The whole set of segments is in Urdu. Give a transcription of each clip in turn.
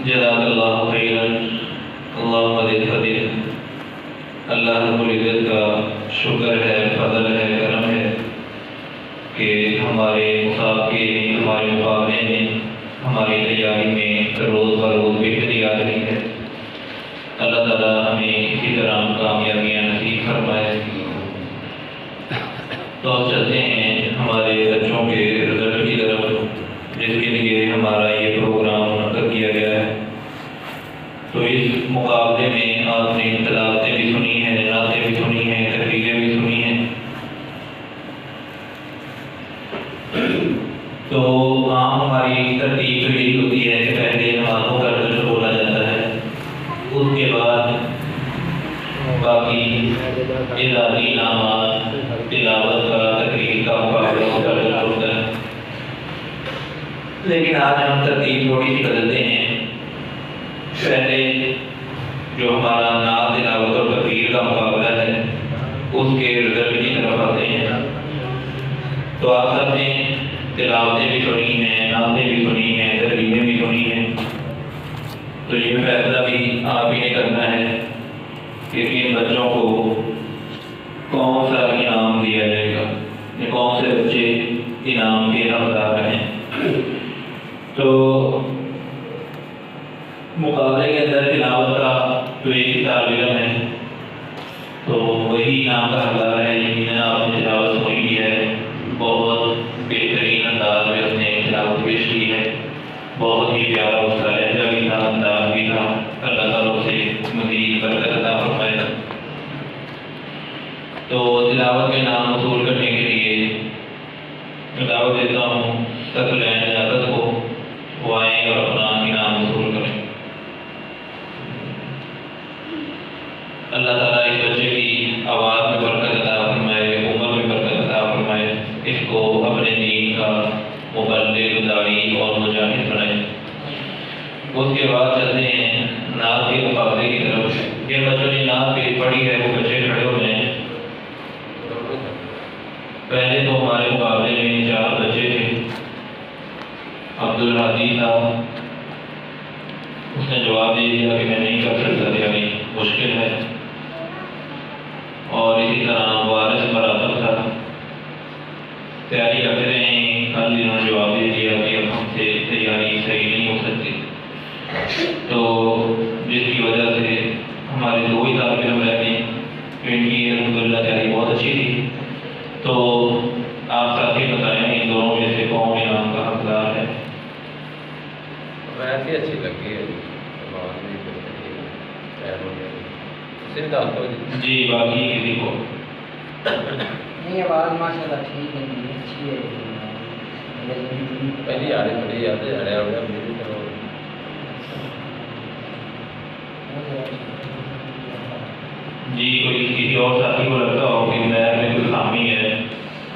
جزاک اللہ خیرا، اللہ مزید فضیل۔ اللہ رب العزت کا شکر ہے، فضل ہے، کرم ہے کہ ہمارے مسابقے میں، ہمارے مقابلے میں، ہماری تیاری میں روز بروز بہتری آ رہی ہے۔ اللہ تعالیٰ ہمیں اسی طرح کامیابیاں نصیب فرمائے۔ تو اب چلتے ہیں ہمارے بچوں کے رزلٹ کی طرف، جس کے لیے ہمارا یہ پروگرام منعقد کیا گیا ہے۔ تو اس مقابلے میں آپ نے تلاوتیں بھی سنی ہیں، نعتیں بھی سنی ہیں، تقریریں بھی سنی ہیں۔ تو عام ہماری ترتیب تو یہی ہوتی ہے کہ پہلے نمازوں کا رزلٹ بولا جاتا ہے، اس کے بعد باقی اضافی انعامات، تلاوت کا، تقریر کا مقابلہ ہوتا ہے۔ لیکن آج ہم ترتیب تھوڑی سی بدلتے ہیں۔ پہلے جو ہمارا نعت، تلاوت اور تقریر کا مقابلہ ہے، اس کے رزلٹ کی طرف آتے ہیں۔ تو آپ سب نے تلاوتیں بھی سنی ہیں، نعتیں بھی سنی ہیں، تقریریں بھی سنی ہیں۔ تو یہ فیصلہ بھی آپ ہی نے کرنا ہے کہ ان بچوں کو کون سا انعام دیا جائے گا، یا کون سے بچے انعام کے حقدار ہیں۔ تو مقابلے کے اندر تلاوت کا جو ایک طالب علم ہے تو وہی انعام کا حقدار ہے۔ یقیناً آپ نے تلاوت سنی کی ہے، بہت بہترین انداز میں اس نے تلاوت پیش کی ہے، بہت ہی پیارا اس کا لہجہ بھی تھا، انداز بھی تھا۔ اللہ تعالیٰ اسے مزید برکت عطا فرمائے گا۔ تو تلاوت کے نام وصول کرنے کے لیے میں دعوت دیتا ہوں ثقلین اجازت کو، وہ آئیں اور اپنا انعام وصول کریں۔ اللہ تعالیٰ اس بچے کی آواز میں برکت عطا فرمائے، عمر میں برکت عطا فرمائے، اس کو اپنے دین کا مبلغ، داعی اور مجاہد بنائے۔ اس کے بعد چلتے ہیں نعت کے مقابلے کی طرف۔ جن بچوں نے نعت پڑھی ہے وہ بچے کھڑے ہو جائیں۔ پہلے تو ہمارے مقابلے میں 4 بچے تھے۔ عبدالحادی تھا، اس نے جواب دے دیا کہ میں نہیں کر سکتا، تیاری مشکل ہے۔ اور اسی طرح وارث مراتب تھا، تیاری کرتے رہے، کل انہوں نے جواب دے دیا کہ اب ہم سے تیاری صحیح نہیں ہو سکتی۔ تو جس کی وجہ سے ہمارے 2 ہی طالب علم رہ گئے، ان کی الحمدللہ تیاری بہت اچھی تھی۔ تو آپ ساتھی بتائیں ان دونوں میں سے کون انعام کا حقدار ہے؟ ویسے اچھی لگی ہے جی، باقی کسی کو نہیں، آواز ماشاءاللہ ٹھیک ہے، اچھی ہے۔ پہلی آ رہی بڑی یاد ہے، ہڑیا ہوا میری طرح۔ جی، کوئی کسی اور ساتھی کو لگتا ہو کہ میئر میں کوئی خامی ہے،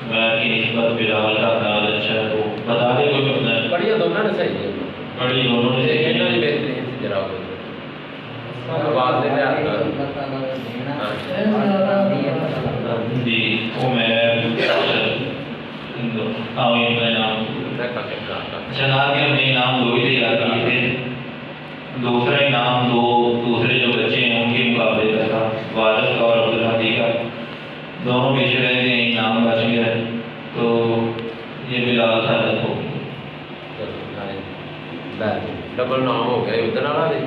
میئر کی نسبت بلال کا انداز اچھا ہے تو بتا دیں کوئی اپنا۔ بڑھیا دونوں نے صحیح ہے، بڑی دونوں نے صحیح ہے۔ بہترین تھی ذرا آواز دے جی، وہ میئر ان کا نام جناب کے ہم نے انعام 2 ہی تیار کیے تھے۔ دوسرا انعام 2 دوسرے جو بچے ہیں ان کے مقابلے کا تھا، وارث کا اور عبدالحادی کا۔ دونوں پیچھے رہ گئے، انعام بچ گیا، تو یہ بلال سعادت ہو گئی۔ ڈبل نام ہو گیا ادھر والا بھی،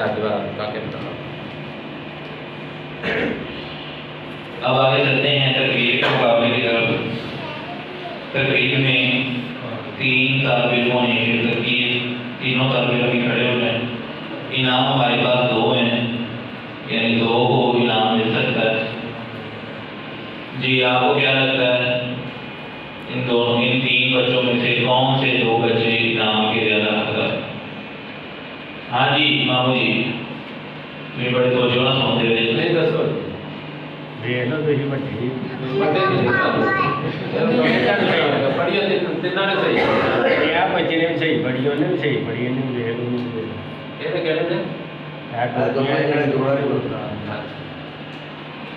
آگے بات کا کہنا۔ اب آگے چلتے ہیں تقریر کے مقابلے کی طرف۔ تقریر میں 3 طالب علموں نے شرکت کی، تینوں طالب علم بھی کھڑے ہو جائیں۔ انعام ہمارے پاس 2 ہیں، یعنی 2 کو انعام مل سکتا ہے۔ جی، آپ کو کیا لگتا ہے ان 3 بچوں میں سے کون سے 2 بچے انعام کے زیادہ حقدار ہیں؟ ہاں جی مامو جی، میرے بڑے توجہ نہ سنتے ہوئے نہیں دسو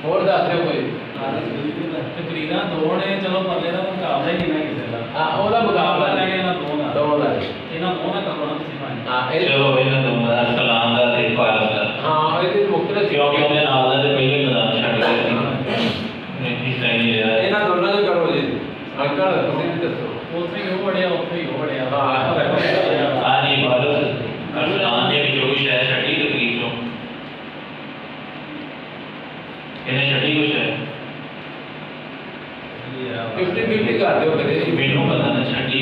اور دس رہے کوئی تقریرا 2 نے، چلو پرلے کا مقابلہ ہی نہیں کسی کا۔ وہ مقابلہ رہ گیا 2 2 یہاں 2 نہ کرو نا، چلو ਉੱਥੇ ਹੀ ਉਹ ਵੜਿਆ ਉੱਥੇ ਹੀ ਉਹ ਵੜਿਆ ਆ ਨਹੀਂ ਇਬਾਦਤ ਅਰਸਲਾਨ ਦੇ ਵਿੱਚੋਂ ਕੁਛ ਹੈ ਛੱਡੀ ਤਕਰੀਰ ਚੋਂ ਇਹਨੇ ਛੱਡੀ ਕੁਛ ਹੈ 50-50 ਕਰ ਦਿਓ ਕਦੇ ਮੈਨੂੰ ਪਤਾ ਨਾ ਛੱਡੀ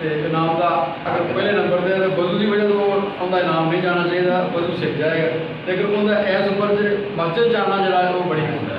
ਤੇ ਇਨਾਮ ਦਾ ਅਗਰ ਪਹਿਲੇ ਨੰਬਰ ਤੇ ਬਦੂ ਦੀ ਵਜ੍ਹਾ ਤੋਂ ਉਹਦਾ ਇਨਾਮ ਨਹੀਂ ਜਾਣਾ ਚਾਹੀਦਾ ਬਦੂ ਸਿੱਖ ਜਾਏਗਾ ਲੇਕਿਨ ਉਹਦਾ ਇਸ ਉਮਰ 'ਚ ਮਸਜਿਦ ਜਾਣਾ ਜਿਹੜਾ ਉਹ ਬੜੀ ਹੁੰਦਾ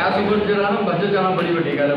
ਇਸ ਉਮਰ 'ਚ ਜਿਹੜਾ ਨਾ ਮਸਜਿਦ ਜਾਣਾ ਬੜੀ ਵੱਡੀ ਗੱਲ ਹੈ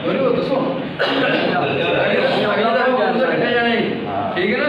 ਉਹਨੇ ਉਹ ਦੱਸੋ ਅਗਲਾ ਤਾਂ ਉਹ ਕੱਟੇ ਜਾਣੇ ਠੀਕ ਹੈ ਨਾ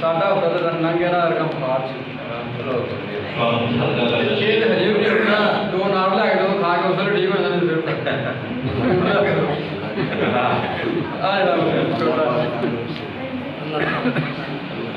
ਸਾਡਾ ਹੁੰਦਾ ਤਾਂ ਰੰਨਾ ਗਿਆ ਨਾ ਰਕਮ ਖਾਰ ਸੀ ਇਹ ਤਾਂ ਹਜੇ ਵੀ ਨਹੀਂ ਹੁੰਦਾ ਦੋ ਨਾਲ ਲੈ ਕੇ ਦੋ ਖਾ ਕੇ ਉਸਲੇ ਠੀਕ ਹੋ ਜਾਂਦੇ ਫਿਰ ਆ ਜਿਹੜਾ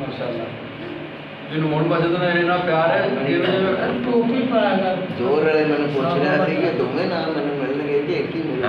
ਮਾਸ਼ਾਅੱਲਾ ਜਿਹਨੂੰ ਮੋੜ ਬਚਦਾ ਨਾ ਇਹਨਾਂ ਪਿਆਰ ਹੈ ਜਿਵੇਂ ਟੋਪੀ ਪਾਇਆ ਕਰ ਜ਼ੋਰ ਵਾਲੇ ਮੈਨੂੰ ਪੁੱਛ ਰਿਹਾ ਸੀ ਕਿ ਦੋਵੇਂ ਨਾਮ ਮੈਨੂੰ ਮਿਲਣਗੇ ਕਿ ਇੱਕ ਹੀ ਮਿਲਣਗੇ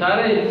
ਸਾਰੇ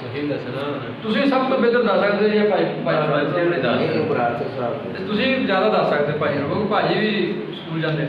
ਤੁਸੀਂ ਦੱਸਣਾ ਤੁਸੀਂ ਸਭ ਤੋਂ ਬਿਹਤਰ ਦੱਸ ਸਕਦੇ ਜੀ ਭਾਈ ਜਿਹੜੇ ਦੱਸ ਇਹ ਬਰਾੜ ਸਾਹਿਬ ਤੇ ਤੁਸੀਂ ਜ਼ਿਆਦਾ ਦੱਸ ਸਕਦੇ ਭਾਈ ਨੂੰ ਕਿਉਂਕਿ ਭਾਜੀ ਵੀ ਸਕੂਲ ਜਾਂਦੇ ਨੇ।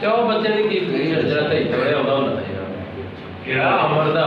ਤੇ ਉਹ ਬੱਚੇ ਦੀ ਕੀ ਜਿਹੜਾ ਤੇ ਥੋੜੇ ਆਉਂਦਾ ਹੁੰਦਾ ਸੀ ਕਿਹੜਾ ਅਮਰ ਦਾ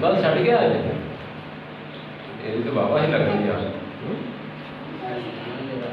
ਬਸ ਛੱਡ ਗਿਆ ਇਹ ਤਾਂ ਬਾਬਾ ਹੀ ਲੱਗਦੀ ਆ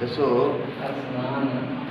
ਦੱਸੋ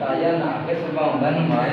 ਤਾਇਆ ਨਾ ਕੇ ਸੁਭਾਉਂਦਾ ਨਮਾਜ਼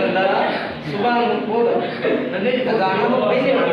ਬੰਦਾ ਸੁਭਾ ਨੂੰ ਖੋਦ ਨਹੀਂ ਅਜ਼ਾਨਾਂ ਤੋਂ ਪਹਿਲੇ ਹੋਣਾ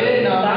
ਇਹ ਨਾਮ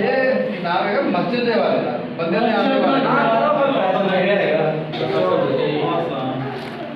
ਇਹ ਨਾਮ ਹੈਗਾ ਮਸਜਿਦ ਦੇ ਬਾਰੇ ਦਾ ਬੰਦੇ ਦੇ ਆਉਣ ਦੇ ਬਾਰੇ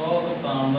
ਉਹ ਕਪਤਾਨ ਦਾ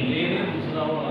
ਨਹੀਂ ਦੂਸਰਾ ਹੋਣਾ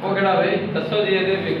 ਉਹ ਕਿਹੜਾ ਬਈ ਦੱਸੋ ਜੀ ਇਹਦੇ ਵਿੱਚ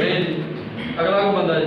ਜੀ ਅਗਲਾ ਕੋ ਬੰਦਾ ਜੀ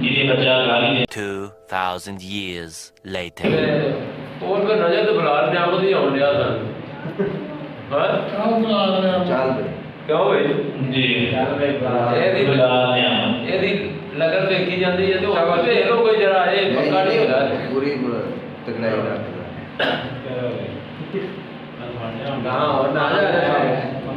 ਜਿਹਦੇ ਬੱਚਾ ਗਾਲੀ ਦੇ 2,000 years later. ਹੋਰ ਫਿਰ ਨਜ਼ਰ ਤੇ ਬੁਲਾਰ ਨਿਆਮਤ ਹੀ ਆਉਣ ਡਿਆ ਸਨ ਹਾਂ ਚੱਲ ਬਈ ਕਿਉਂ ਹੋਈ ਜੀ ਇਹਦੀ ਬਿਲਾਲ ਨਿਆਮਤ ਇਹਦੀ ਲਗਨ ਵੇਖੀ ਜਾਂਦੀ ਹੈ ਤੇ ਉਹ ਵੇਖ ਲਓ ਕੋਈ ਜਰਾ ਇਹ ਪੱਕਾ ਨਹੀਂ ਹੈਗਾ ਪੂਰੀ ਤਕੜਾਈ ਰੱਖਦਾ ਨਾ ਹੋਰ ਨਾ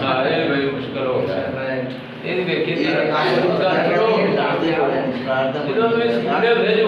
ਸਾਰੇ ਬਈ ਮੁਸ਼ਕਲ ਹੋ ਗਿਆ ਇਹਦੀ ਵੇਖੀ ਤੇ ਜਦੋਂ ਤੁਸੀਂ ਸਕੂਲੇ ਹੁੰਦੇ ਜੋ